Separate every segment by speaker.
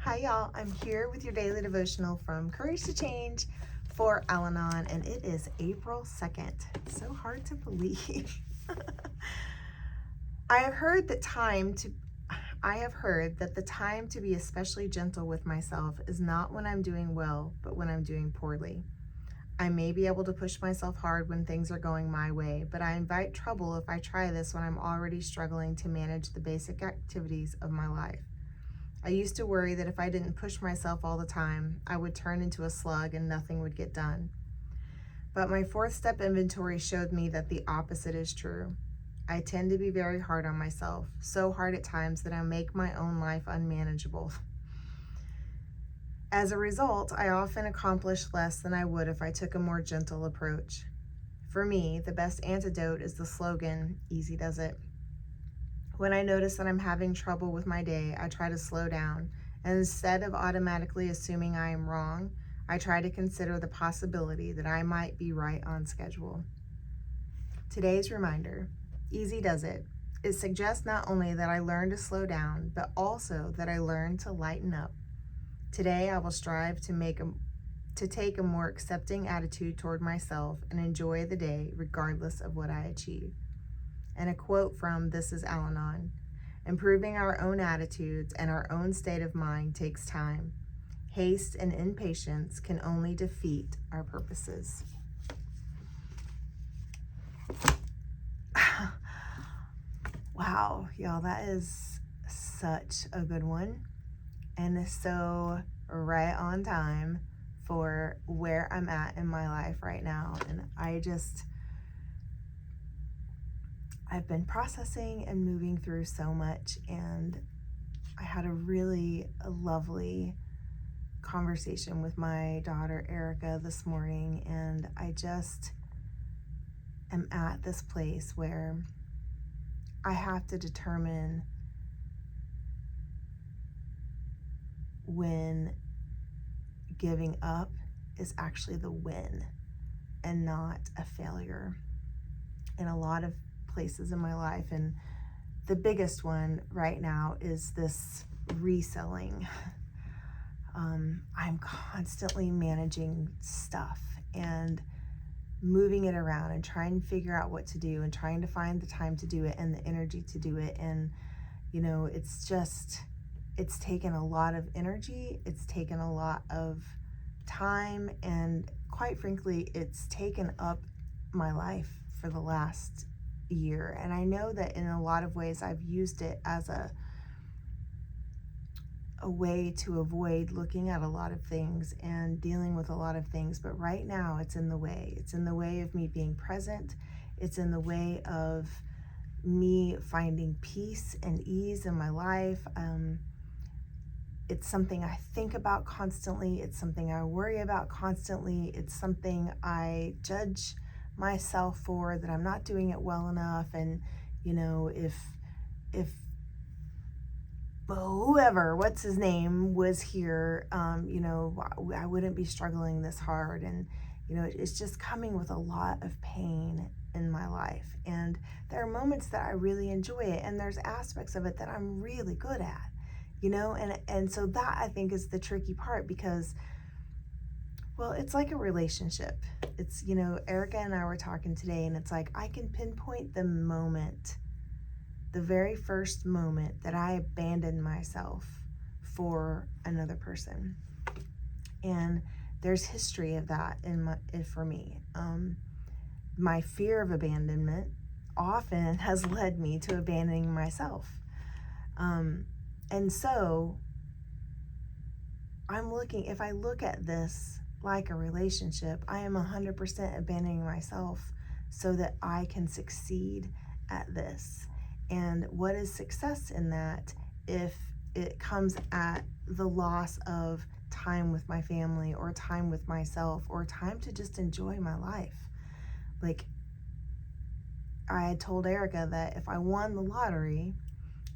Speaker 1: Hi y'all, I'm here with your daily devotional from Courage to Change for Al-Anon, and it is April 2nd. So hard to believe. I have heard that the time to be especially gentle with myself is not when I'm doing well, but when I'm doing poorly. I may be able to push myself hard when things are going my way, but I invite trouble if I try this when I'm already struggling to manage the basic activities of my life. I used to worry that if I didn't push myself all the time, I would turn into a slug and nothing would get done. But my fourth step inventory showed me that the opposite is true. I tend to be very hard on myself, so hard at times that I make my own life unmanageable. As a result, I often accomplish less than I would if I took a more gentle approach. For me, the best antidote is the slogan, "Easy does it." When I notice that I'm having trouble with my day, I try to slow down, and instead of automatically assuming I am wrong, I try to consider the possibility that I might be right on schedule. Today's reminder, "Easy does it." It suggests not only that I learn to slow down, but also that I learn to lighten up. Today, I will strive to take a more accepting attitude toward myself and enjoy the day regardless of what I achieve. And a quote from This is Al-Anon: "Improving our own attitudes and our own state of mind takes time. Haste and impatience can only defeat our purposes." Wow, y'all, that is such a good one, and so right on time for where I'm at in my life right now. And I've been processing and moving through so much, and I had a really lovely conversation with my daughter Erica this morning, and I just am at this place where I have to determine when giving up is actually the win and not a failure in a lot of places in my life. And the biggest one right now is this reselling. I'm constantly managing stuff and moving it around and trying to figure out what to do and trying to find the time to do it and the energy to do it. And, it's taken a lot of energy. It's taken a lot of time. And quite frankly, it's taken up my life for the last year. And I know that in a lot of ways I've used it as a way to avoid looking at a lot of things and dealing with a lot of things. But right now it's in the way. It's in the way of me being present. It's in the way of me finding peace and ease in my life. It's something I think about constantly. It's something I worry about constantly. It's something I judge myself for, that I'm not doing it well enough. And, if whoever, what's his name, was here, I wouldn't be struggling this hard. And, it's just coming with a lot of pain in my life. And there are moments that I really enjoy it, and there's aspects of it that I'm really good at, and so that, I think, is the tricky part, because, well, it's like a relationship. It's, Erica and I were talking today, and it's like I can pinpoint the very first moment that I abandoned myself for another person. And there's history of that for me. My fear of abandonment often has led me to abandoning myself. And so if I look at this like a relationship, I am 100% abandoning myself so that I can succeed at this. And what is success in that if it comes at the loss of time with my family, or time with myself, or time to just enjoy my life? Like, I had told Erica that if I won the lottery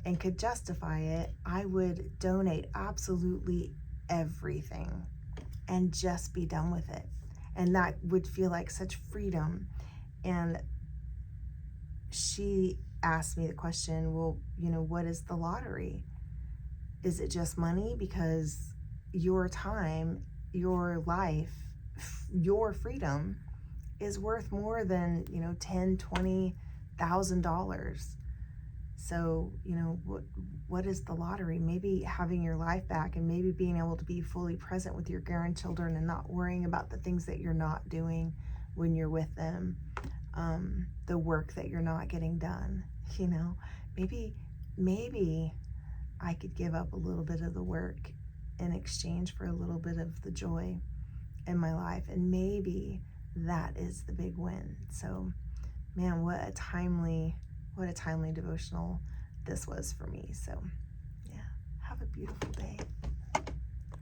Speaker 1: and could justify it, I would donate absolutely everything and just be done with it. And that would feel like such freedom. And she asked me the question, well, what is the lottery? Is it just money? Because your time, your life, your freedom is worth more than, $10,000, $20,000. So, what is the lottery? Maybe having your life back, and maybe being able to be fully present with your grandchildren and not worrying about the things that you're not doing when you're with them, the work that you're not getting done. Maybe I could give up a little bit of the work in exchange for a little bit of the joy in my life, and maybe that is the big win. So, man, what a timely devotional this was for me. So, yeah, have a beautiful day.